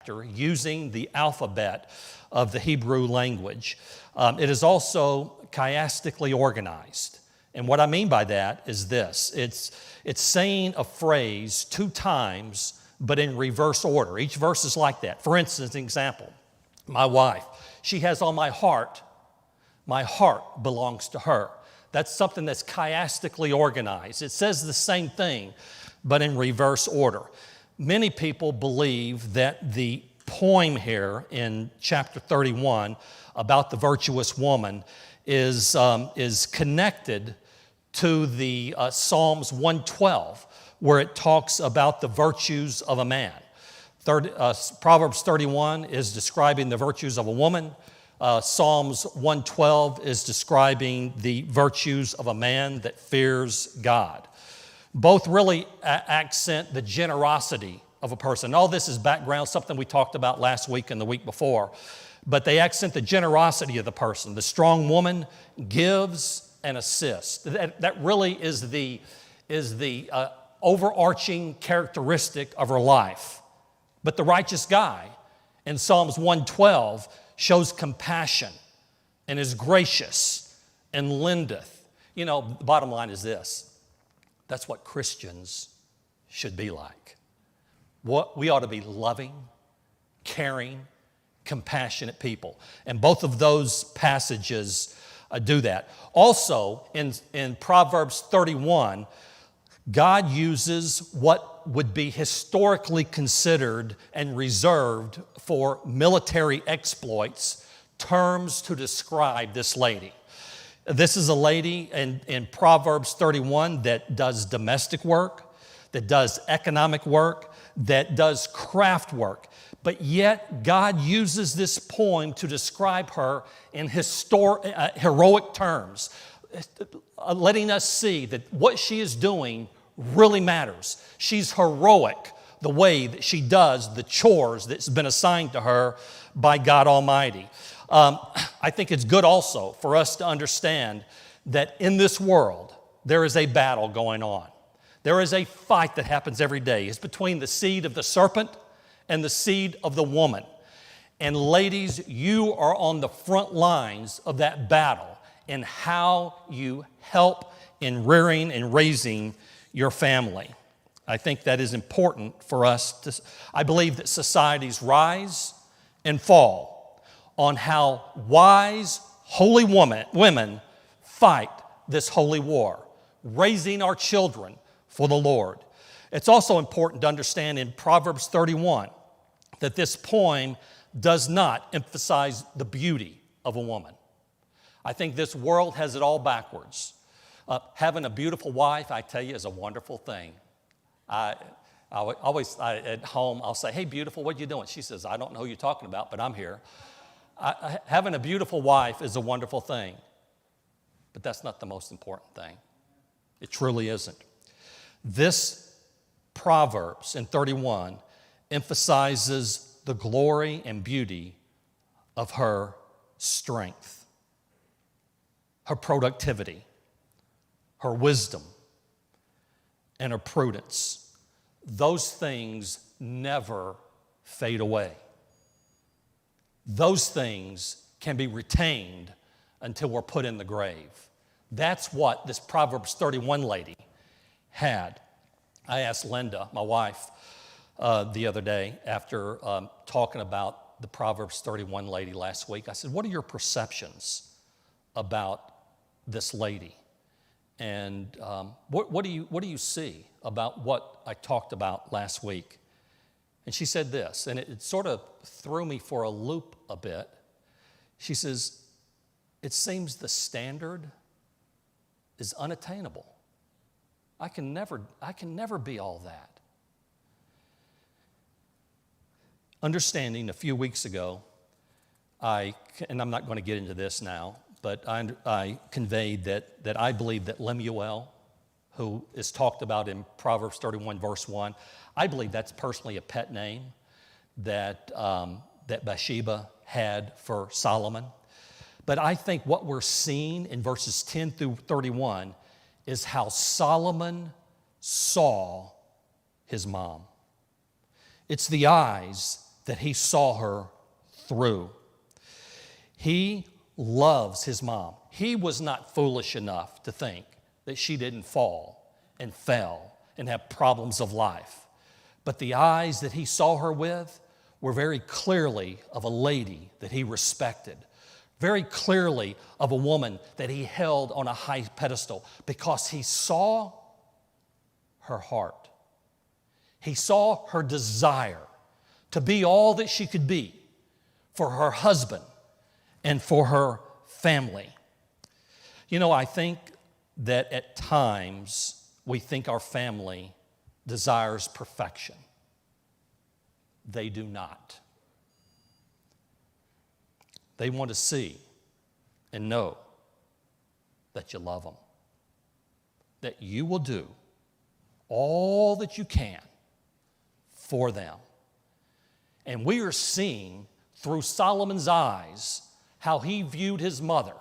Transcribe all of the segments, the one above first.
using the alphabet of the Hebrew language. It is also chiastically organized. And what I mean by that is this. It's saying a phrase 2 times, but in reverse order. Each verse is like that. For instance, an example, my wife, she has on my heart belongs to her. That's something that's chiastically organized. It says the same thing, but in reverse order. Many people believe that the poem here in chapter 31 about the virtuous woman is connected to the Psalms 112, where it talks about the virtues of a man. Proverbs 31 is describing the virtues of a woman. Psalms 112 is describing the virtues of a man that fears God. Both really accent the generosity of a person. All this is background, something we talked about last week and the week before. But they accent the generosity of the person. The strong woman gives and assists. That really is the overarching characteristic of her life. But the righteous guy in Psalms 112 shows compassion and is gracious and lendeth. You know, the bottom line is this. That's what Christians should be like. We ought to be loving, caring, compassionate people. And both of those passages do that. Also, in Proverbs 31, God uses what would be historically considered and reserved for military exploits, terms to describe this lady. This is a lady in Proverbs 31 that does domestic work, that does economic work, that does craft work. But yet God uses this poem to describe her in heroic terms, letting us see that what she is doing really matters. She's heroic the way that she does the chores that's been assigned to her by God Almighty. I think it's good also for us to understand that in this world, there is a battle going on. There is a fight that happens every day. It's between the seed of the serpent and the seed of the woman. And ladies, you are on the front lines of that battle in how you help in rearing and raising your family. I think that is important for us to. I believe that societies rise and fall on how wise, holy women fight this holy war, raising our children for the Lord. It's also important to understand in Proverbs 31 that this poem does not emphasize the beauty of a woman. I think this world has it all backwards. Having a beautiful wife, I tell you, is a wonderful thing. I always at home, I'll say, "Hey, beautiful, what are you doing?" She says, "I don't know who you're talking about, but I'm here." Having a beautiful wife is a wonderful thing, but that's not the most important thing. It truly isn't. This Proverbs in 31 emphasizes the glory and beauty of her strength, her productivity, her wisdom, and her prudence. Those things never fade away. Those things can be retained until we're put in the grave. That's what this Proverbs 31 lady had. I asked Linda, my wife, the other day after talking about the Proverbs 31 lady last week. I said, "What are your perceptions about this lady? And what do you see about what I talked about last week?" And she said this, and it sort of threw me for a loop a bit. She says, "It seems the standard is unattainable. I can never be all that." Understanding a few weeks ago, and I'm not going to get into this now, but I conveyed that I believe that Lemuel, who is talked about in Proverbs 31 verse 1, I believe that's personally a pet name that Bathsheba had for Solomon. But I think what we're seeing in verses 10 through 31 is how Solomon saw his mom. It's the eyes that he saw her through. He loves his mom. He was not foolish enough to think that she didn't fall and fell and have problems of life. But the eyes that he saw her with were very clearly of a lady that he respected, very clearly of a woman that he held on a high pedestal, because he saw her heart. He saw her desire to be all that she could be for her husband and for her family. You know, I think that at times we think our family desires perfection. They do not. They want to see and know that you love them, that you will do all that you can for them. And we are seeing through Solomon's eyes how he viewed his mother,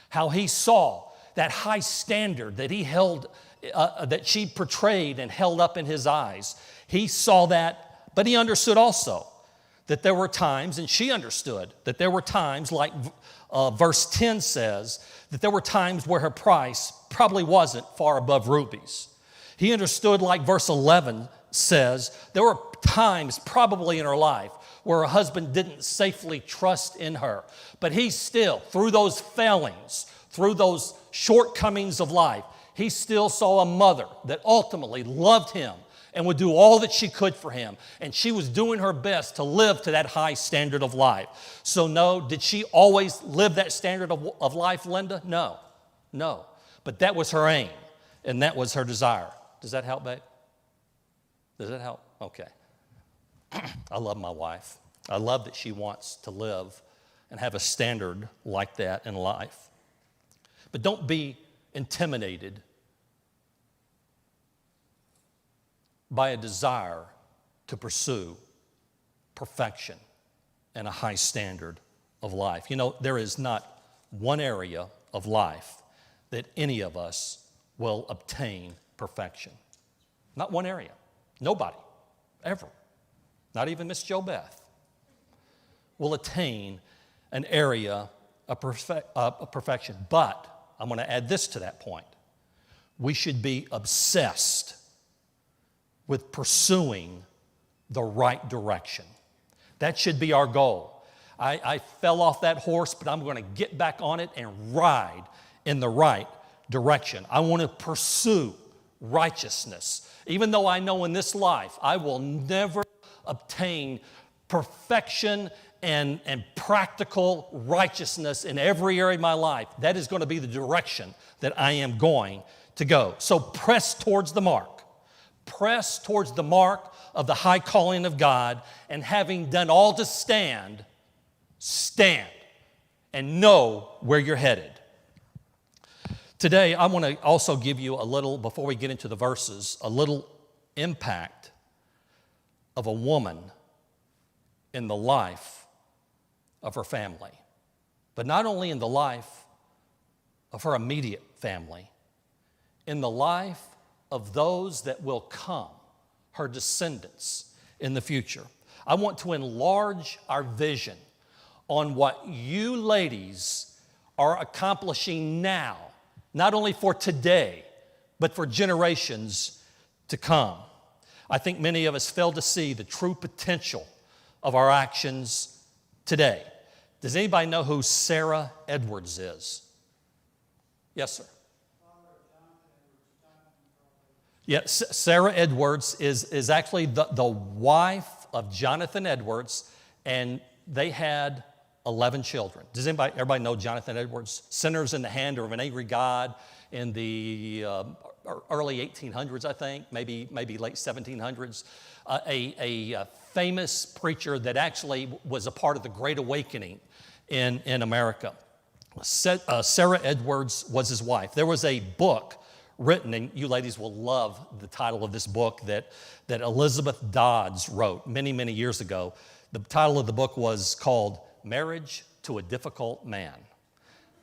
how he saw that high standard that he held, that she portrayed and held up in his eyes. He saw that, but he understood also that there were times, and she understood that there were times, like verse 10 says, that there were times where her price probably wasn't far above rubies. He understood, like verse 11 says, there were times probably in her life where her husband didn't safely trust in her. But he still, through those failings, through those shortcomings of life, he still saw a mother that ultimately loved him and would do all that she could for him. And she was doing her best to live to that high standard of life. So no, did she always live that standard of life, Linda? No. But that was her aim, and that was her desire. Does that help, babe? Does that help? Okay. I love my wife. I love that she wants to live and have a standard like that in life. But don't be intimidated by a desire to pursue perfection and a high standard of life. You know, there is not one area of life that any of us will obtain perfection. Not one area. Nobody, ever. Not even Miss Jo Beth will attain an area of perfection. But I'm going to add this to that point. We should be obsessed with pursuing the right direction. That should be our goal. I fell off that horse, but I'm going to get back on it and ride in the right direction. I want to pursue righteousness. Even though I know in this life I will never obtain perfection and practical righteousness in every area of my life, that is going to be the direction that I am going to go. So press towards the mark. Press towards the mark of the high calling of God, and having done all to stand, stand and know where you're headed. Today, I want to also give you a little, before we get into the verses, a little impact of a woman in the life of her family. But not only in the life of her immediate family, in the life of those that will come, her descendants in the future. I want to enlarge our vision on what you ladies are accomplishing now, not only for today, but for generations to come. I think many of us fail to see the true potential of our actions today. Does anybody know who Sarah Edwards is? Yes, sir. Yes, Sarah Edwards is actually the wife of Jonathan Edwards, and they had 11 children. Does everybody know Jonathan Edwards? Sinners in the Hand of an Angry God in the early 1800s, I think, maybe late 1700s. A famous preacher that actually was a part of the Great Awakening in America. Sarah Edwards was his wife. There was a book written, and you ladies will love the title of this book, that Elizabeth Dodds wrote many, many years ago. The title of the book was called Marriage to a Difficult Man.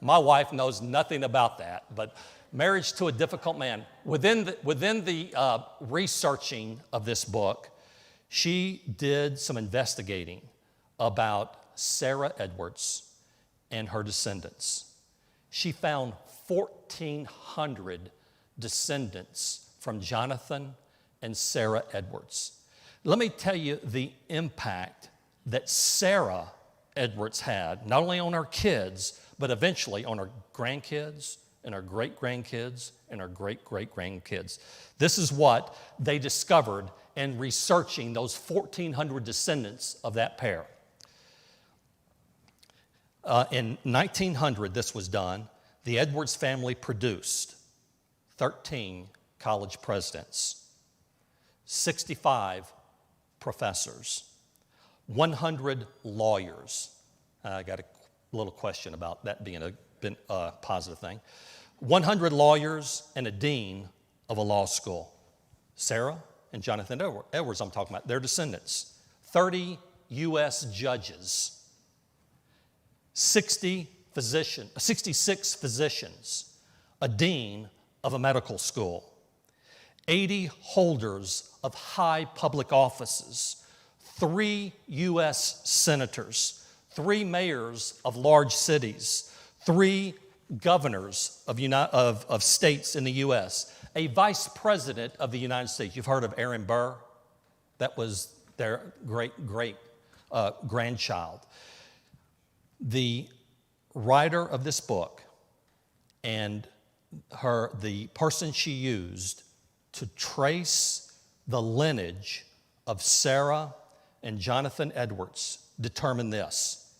My wife knows nothing about that, but Marriage to a Difficult Man. Within the researching of this book, She did some investigating about Sarah Edwards and her descendants. She found 1,400 descendants from Jonathan and Sarah Edwards. Let me tell you the impact that Sarah Edwards had, not only on her kids, but eventually on her grandkids and her great-grandkids and her great-great-grandkids. This is what they discovered in researching those 1,400 descendants of that pair. In 1900, this was done. The Edwards family produced 13 college presidents, 65 professors, 100 lawyers. I got a little question about that being a positive thing. 100 lawyers and a dean of a law school. Sarah and Jonathan Edwards, I'm talking about, their descendants. 30 U.S. judges. 66 physicians, a dean of a medical school, 80 holders of high public offices, 3 U.S. senators, 3 mayors of large cities, 3 governors of states in the U.S., a vice president of the United States. You've heard of Aaron Burr? That was their great-grandchild. The writer of this book and the person she used to trace the lineage of Sarah and Jonathan Edwards determined this: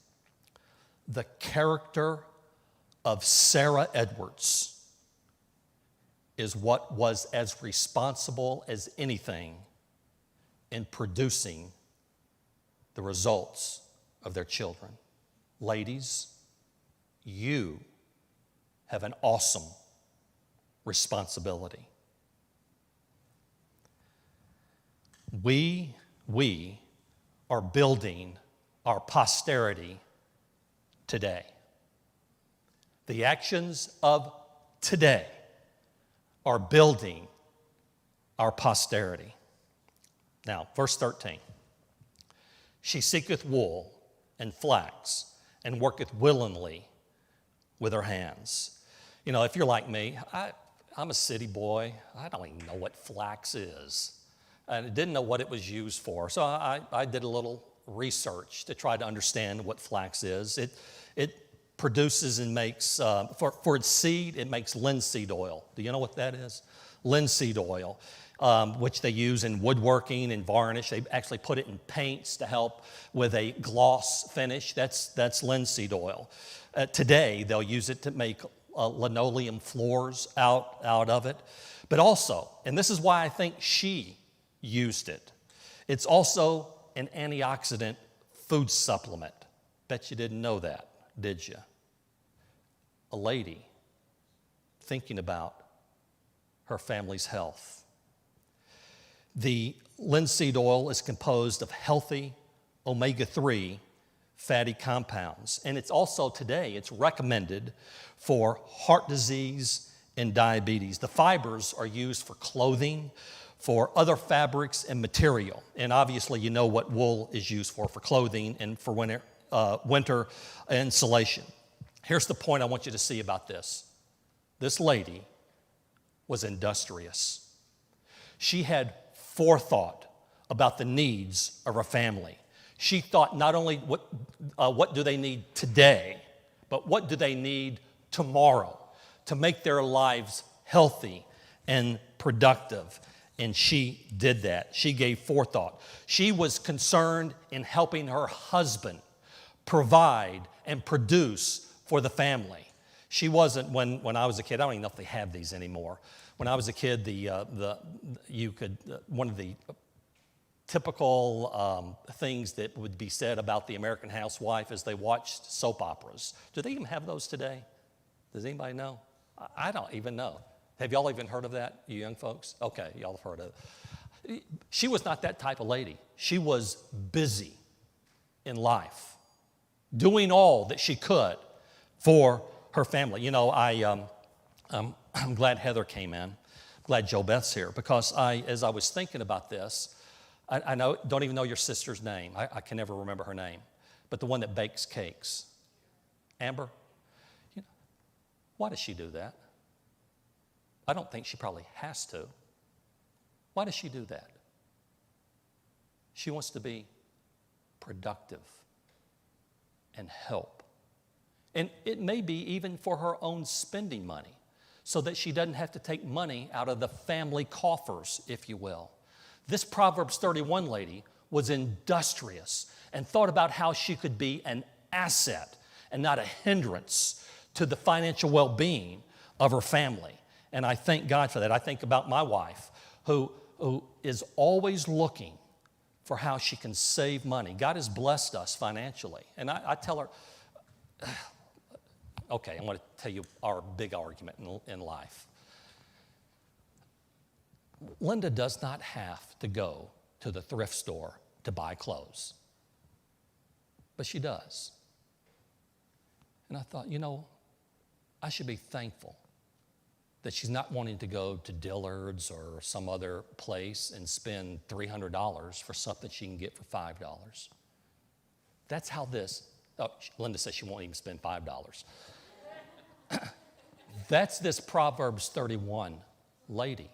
the character of Sarah Edwards is what was as responsible as anything in producing the results of their children. Ladies, you have an awesome responsibility. We are building our posterity today. The actions of today are building our posterity. Now, verse 13. She seeketh wool and flax, and worketh willingly with her hands. You know, if you're like me, I'm a city boy. I don't even know what flax is. I didn't know what it was used for. So I did a little research to try to understand what flax is. It produces and makes, for its seed, it makes linseed oil. Do you know what that is? Linseed oil. Which they use in woodworking and varnish. They actually put it in paints to help with a gloss finish. That's linseed oil. Today, they'll use it to make linoleum floors out of it. But also, and this is why I think she used it, it's also an antioxidant food supplement. Bet you didn't know that, did you? A lady thinking about her family's health. The linseed oil is composed of healthy omega-3 fatty compounds. And it's also today, it's recommended for heart disease and diabetes. The fibers are used for clothing, for other fabrics and material. And obviously you know what wool is used for clothing and for winter insulation. Here's the point I want you to see about this. This lady was industrious. She had forethought about the needs of her family. She thought not only what do they need today, but what do they need tomorrow to make their lives healthy and productive. And she did that. She gave forethought. She was concerned in helping her husband provide and produce for the family. She wasn't, when I was a kid, I don't even know if they have these anymore. When I was a kid, one of the typical things that would be said about the American housewife is they watched soap operas. Do they even have those today? Does anybody know? I don't even know. Have y'all even heard of that, you young folks? Okay, y'all have heard of it. She was not that type of lady. She was busy in life, doing all that she could for her family. You know, I'm glad Heather came in. I'm glad Joe Beth's here, because as I was thinking about this, I know, don't even know your sister's name. I can never remember her name. But the one that bakes cakes. Amber? Why does she do that? I don't think she probably has to. Why does she do that? She wants to be productive and help. And it may be even for her own spending money, so that she doesn't have to take money out of the family coffers, if you will. This Proverbs 31 lady was industrious and thought about how she could be an asset and not a hindrance to the financial well-being of her family. And I thank God for that. I think about my wife, who is always looking for how she can save money. God has blessed us financially. And I tell her, okay, I'm going to tell you our big argument in life. Linda does not have to go to the thrift store to buy clothes, but she does. And I thought, I should be thankful that she's not wanting to go to Dillard's or some other place and spend $300 for something she can get for $5. That's how Linda says she won't even spend $5. That's this Proverbs 31 lady.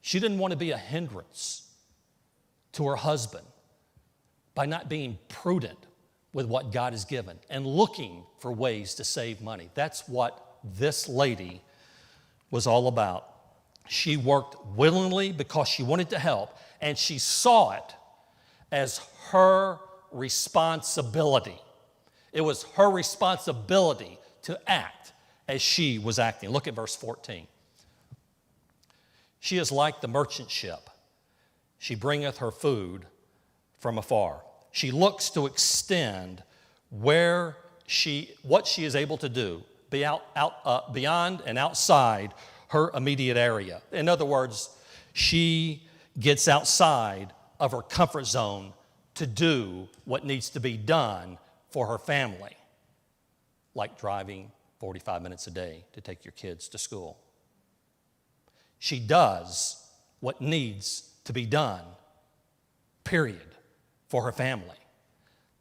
She didn't want to be a hindrance to her husband by not being prudent with what God has given and looking for ways to save money. That's what this lady was all about. She worked willingly because she wanted to help, and she saw it as her responsibility. It was her responsibility to act as she was acting. Look at verse 14. She is like the merchant ship. She bringeth her food from afar. She looks to extend what she is able to do beyond and outside her immediate area. In other words, she gets outside of her comfort zone to do what needs to be done for her family, like driving 45 minutes a day to take your kids to school. She does what needs to be done, period, for her family.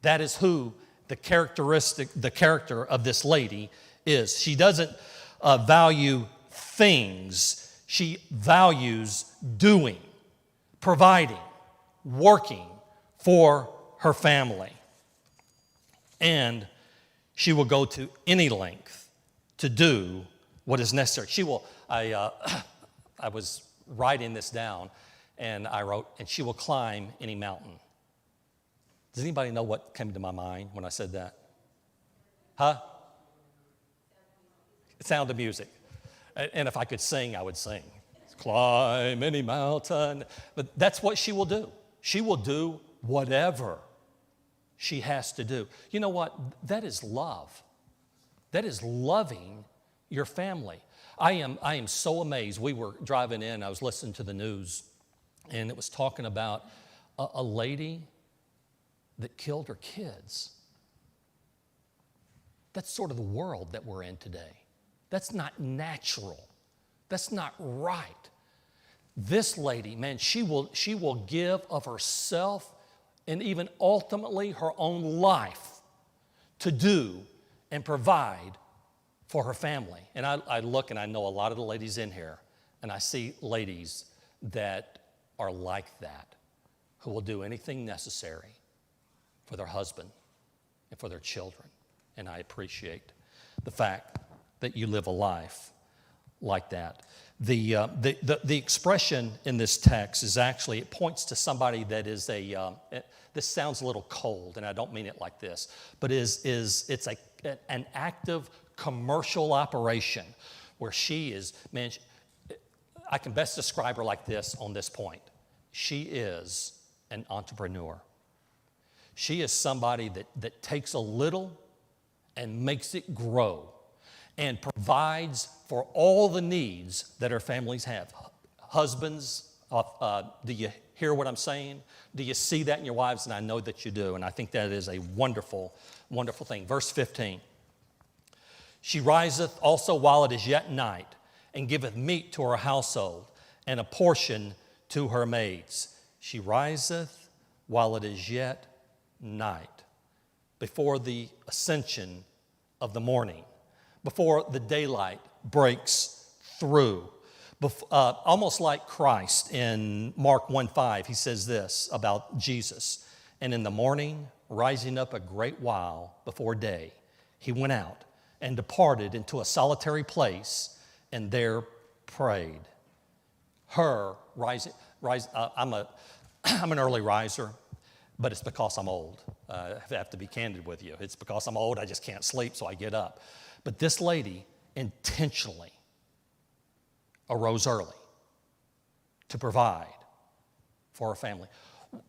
That is who the character of this lady is. She doesn't value things. She values doing, providing, working for her family. And she will go to any length to do what is necessary. I was writing this down, and I wrote, and she will climb any mountain. Does anybody know what came to my mind when I said that? Huh? Sound of Music. And if I could sing, I would sing. Climb any mountain. But that's what she will do. She will do whatever she has to do. You know what? That is love. That is loving your family. I am so amazed. We were driving in, I was listening to the news, and it was talking about a lady that killed her kids. That's sort of the world that we're in today. That's not natural. That's not right. This lady, man, she will give of herself and even ultimately her own life to do and provide for her family. And I look and I know a lot of the ladies in here, and I see ladies that are like that, who will do anything necessary for their husband and for their children. And I appreciate the fact that you live a life like that. The expression in this text is actually, it points to somebody that is this sounds a little cold, and I don't mean it like this, but it's an active commercial operation where she is, man, I can best describe her like this on this point. She is an entrepreneur. She is somebody that takes a little and makes it grow and provides for all the needs that our families have. Husbands, do you hear what I'm saying? Do you see that in your wives? And I know that you do, and I think that is a wonderful, wonderful thing. Verse 15, she riseth also while it is yet night, and giveth meat to her household, and a portion to her maids. She riseth while it is yet night, before the ascension of the morning, before the daylight breaks through. Almost like Christ in Mark 1:5, he says this about Jesus. And in the morning, rising up a great while before day, he went out and departed into a solitary place and there prayed. Her rising, I'm an early riser, but it's because I'm old. I have to be candid with you. It's because I'm old, I just can't sleep, so I get up. But this lady intentionally arose early to provide for her family.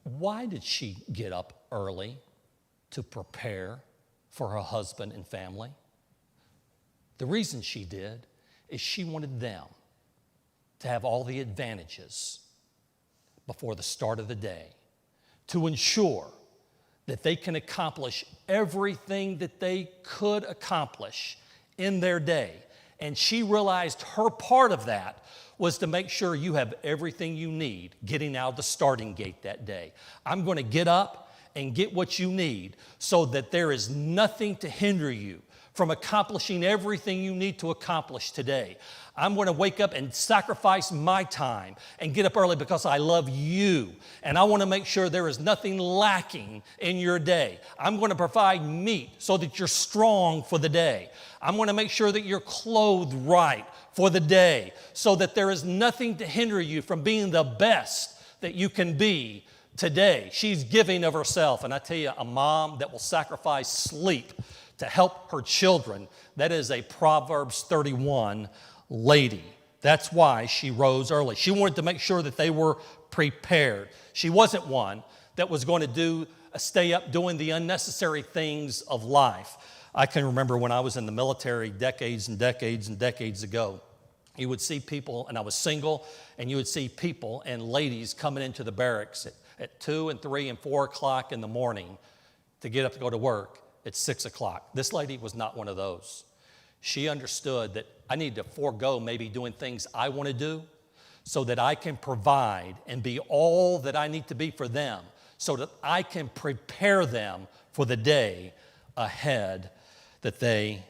Why did she get up early to prepare for her husband and family? The reason she did is she wanted them to have all the advantages before the start of the day, to ensure that they can accomplish everything that they could accomplish in their day. And she realized her part of that was to make sure you have everything you need getting out of the starting gate that day. I'm going to get up and get what you need so that there is nothing to hinder you from accomplishing everything you need to accomplish today. I'm going to wake up and sacrifice my time and get up early because I love you. And I want to make sure there is nothing lacking in your day. I'm going to provide meat so that you're strong for the day. I'm going to make sure that you're clothed right for the day so that there is nothing to hinder you from being the best that you can be today. She's giving of herself. And I tell you, a mom that will sacrifice sleep to help her children, that is a Proverbs 31 lady. That's why she rose early. She wanted to make sure that they were prepared. She wasn't one that was going to stay up doing the unnecessary things of life. I can remember when I was in the military decades and decades and decades ago, you would see people, and I was single, and you would see people and ladies coming into the barracks at 2 and 3 and 4 o'clock in the morning to get up to go to work at 6 o'clock. This lady was not one of those. She understood that I need to forego maybe doing things I want to do so that I can provide and be all that I need to be for them so that I can prepare them for the day ahead that they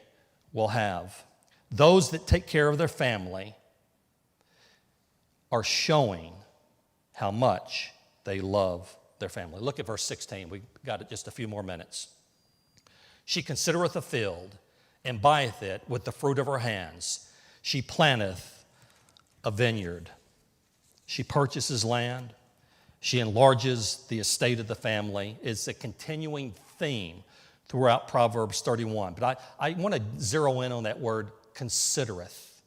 will have. Those that take care of their family are showing how much they love their family. Look at verse 16. We've got just a few more minutes. She considereth a field and buyeth it with the fruit of her hands. She planteth a vineyard. She purchases land. She enlarges the estate of the family. It's a continuing theme throughout Proverbs 31. But I want to zero in on that word, considereth.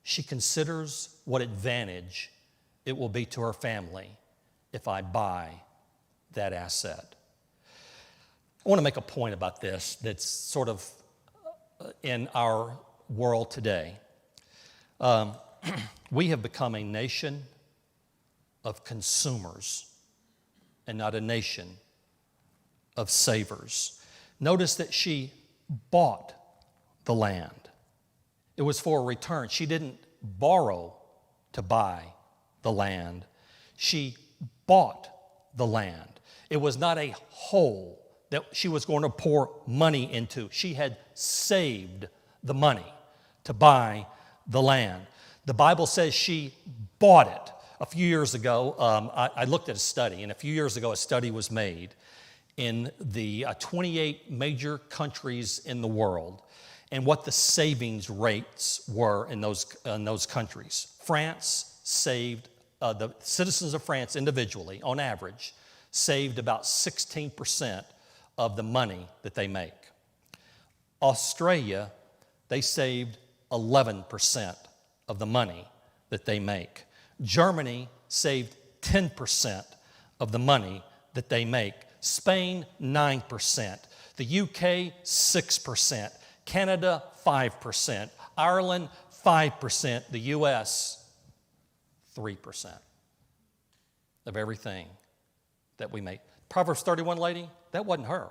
She considers what advantage it will be to her family if I buy that asset. I want to make a point about this that's sort of in our world today. We have become a nation of consumers and not a nation of savers. Notice that she bought the land. It was for a return. She didn't borrow to buy the land. She bought the land. It was not a hole that she was going to pour money into. She had saved the money to buy the land. The Bible says she bought it. A few years ago, I looked at a study, and a few years ago a study was made in the 28 major countries in the world and what the savings rates were in those countries. France saved, the citizens of France individually, on average, saved about 16% of the money that they make. Australia, they saved 11% of the money that they make. Germany saved 10% of the money that they make. Spain, 9%. The UK, 6%. Canada, 5%. Ireland, 5%. The US, 3% of everything that we make. Proverbs 31 lady, that wasn't her.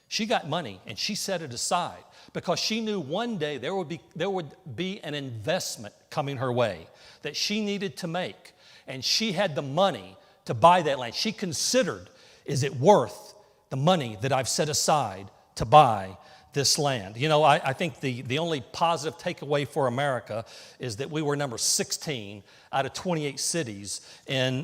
She got money and she set it aside because she knew one day there would be an investment coming her way that she needed to make. And she had the money to buy that land. She considered, is it worth the money that I've set aside to buy this land? You know, I think the only positive takeaway for America is that we were number 16 out of 28 cities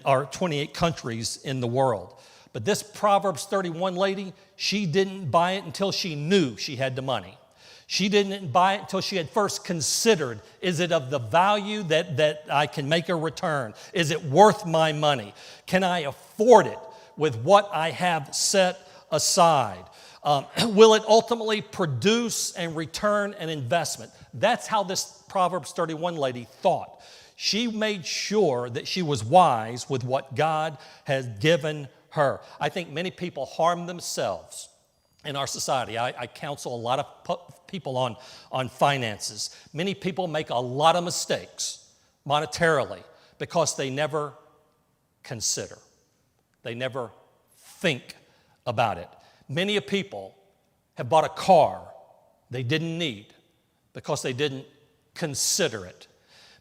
or 28 countries in the world. But this Proverbs 31 lady, she didn't buy it until she knew she had the money. She didn't buy it until she had first considered, is it of the value that I can make a return? Is it worth my money? Can I afford it with what I have set aside? Will it ultimately produce and return an investment? That's how this Proverbs 31 lady thought. She made sure that she was wise with what God had given her. I think many people harm themselves in our society. I counsel a lot of people on finances. Many people make a lot of mistakes monetarily because they never consider. They never think about it. Many people have bought a car they didn't need because they didn't consider it.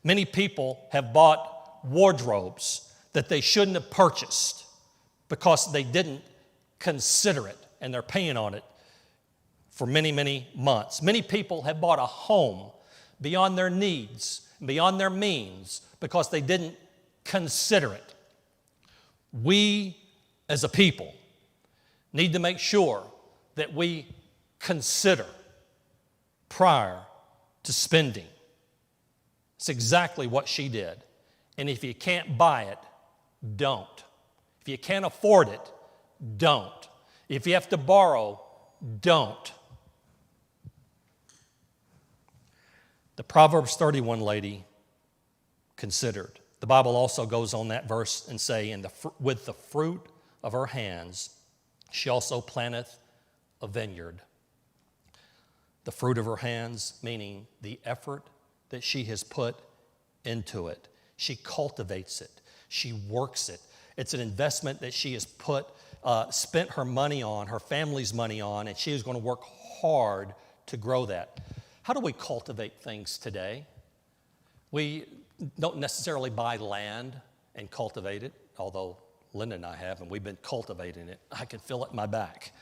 Many people have bought wardrobes that they shouldn't have purchased because they didn't consider it, and they're paying on it for many, many months. Many people have bought a home beyond their needs, beyond their means, because they didn't consider it. We, as a people, need to make sure that we consider prior to spending. It's exactly what she did. And if you can't buy it, don't. If you can't afford it, don't. If you have to borrow, don't. The Proverbs 31 lady considered. The Bible also goes on that verse and say, with the fruit of her hands, she also planteth a vineyard. The fruit of her hands, meaning the effort that she has put into it. She cultivates it. She works it. It's an investment that she has spent her money on, her family's money on, and she is going to work hard to grow that. How do we cultivate things today? We don't necessarily buy land and cultivate it, although Linda and I have, and we've been cultivating it. I can feel it in my back.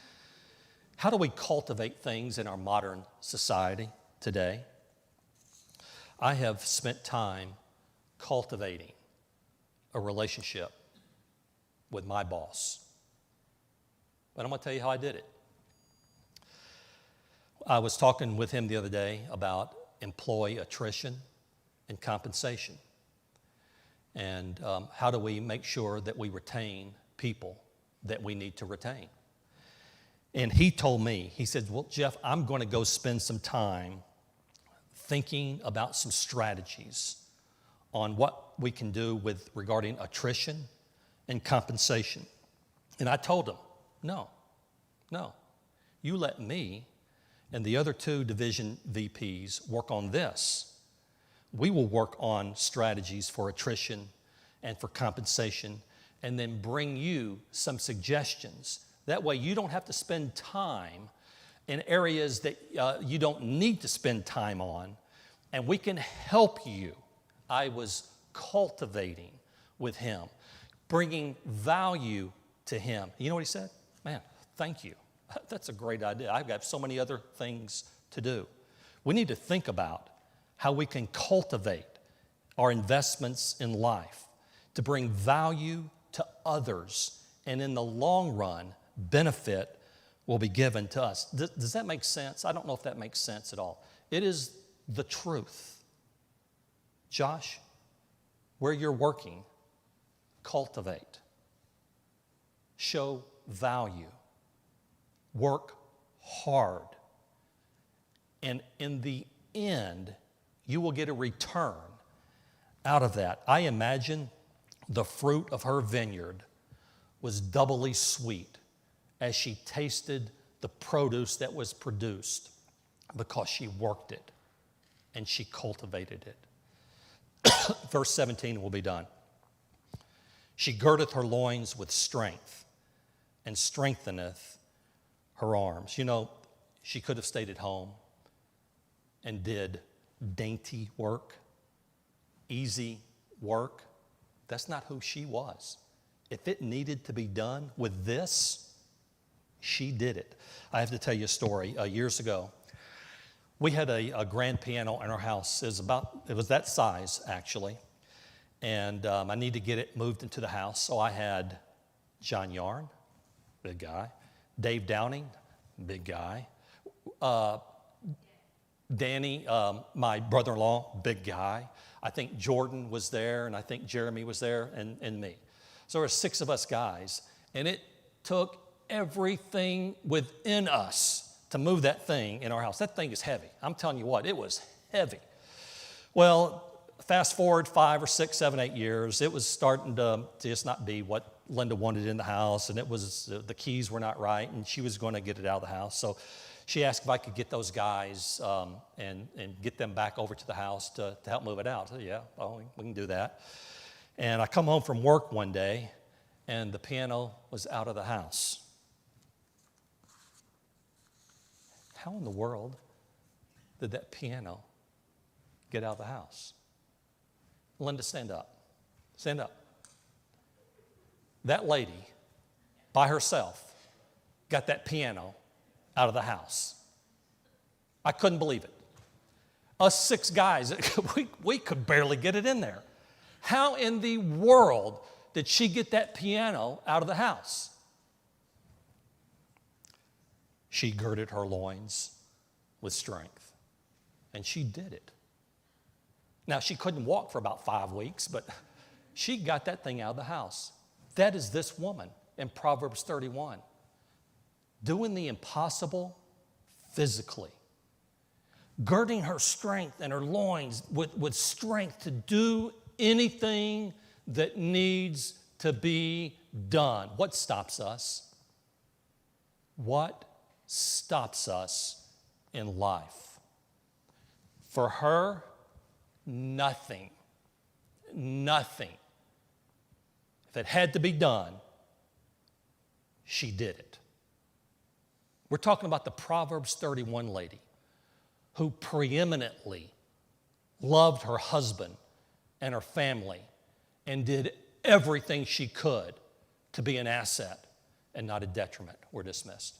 How do we cultivate things in our modern society today? I have spent time cultivating a relationship with my boss. But I'm going to tell you how I did it. I was talking with him the other day about employee attrition and compensation. And how do we make sure that we retain people that we need to retain? And he told me, he said, well, Jeff, I'm going to go spend some time thinking about some strategies on what we can do regarding attrition and compensation. And I told him, no, you let me and the other two division VPs work on this. We will work on strategies for attrition and for compensation and then bring you some suggestions. That way you don't have to spend time in areas that you don't need to spend time on, and we can help you. I was cultivating with him, bringing value to him. You know what he said? Man, thank you. That's a great idea. I've got so many other things to do. We need to think about how we can cultivate our investments in life to bring value to others, and in the long run, benefit will be given to us. Does that make sense? I don't know if that makes sense at all. It is the truth. Josh, where you're working, cultivate. Show value. Work hard. And in the end, you will get a return out of that. I imagine the fruit of her vineyard was doubly sweet as she tasted the produce that was produced because she worked it and she cultivated it. Verse 17 will be done. She girdeth her loins with strength and strengtheneth her arms. You know, she could have stayed at home and did dainty work, easy work. That's not who she was. if it needed to be done with this, she did it. I have to tell you a story. Years ago, we had a grand piano in our house. It was that size, actually. And I needed to get it moved into the house. So I had John Yarn, big guy. Dave Downing, big guy. Danny, my brother-in-law, big guy. I think Jordan was there, and I think Jeremy was there, and me. So there were 6 of us guys, and it took everything within us to move that thing in our house. That thing is heavy. I'm telling you what, it was heavy. Well, fast forward 5 or 6, 7, 8 years, it was starting to just not be what Linda wanted in the house, and it was the keys were not right, and she was going to get it out of the house. So she asked if I could get those guys and get them back over to the house to help move it out. I said, yeah, well, we can do that. And I come home from work one day, and the piano was out of the house. How in the world did that piano get out of the house? Linda, stand up. Stand up. That lady, by herself, got that piano out of the house. I couldn't believe it. Us 6 guys, we could barely get it in there. How in the world did she get that piano out of the house? She girded her loins with strength, and she did it. Now, she couldn't walk for about 5 weeks, but she got that thing out of the house. That is this woman in Proverbs 31, doing the impossible physically, girding her strength and her loins with strength to do anything that needs to be done. What stops us? What stops us in life? For her, nothing. Nothing. If it had to be done, she did it. We're talking about the Proverbs 31 lady who preeminently loved her husband and her family and did everything she could to be an asset and not a detriment. We're dismissed.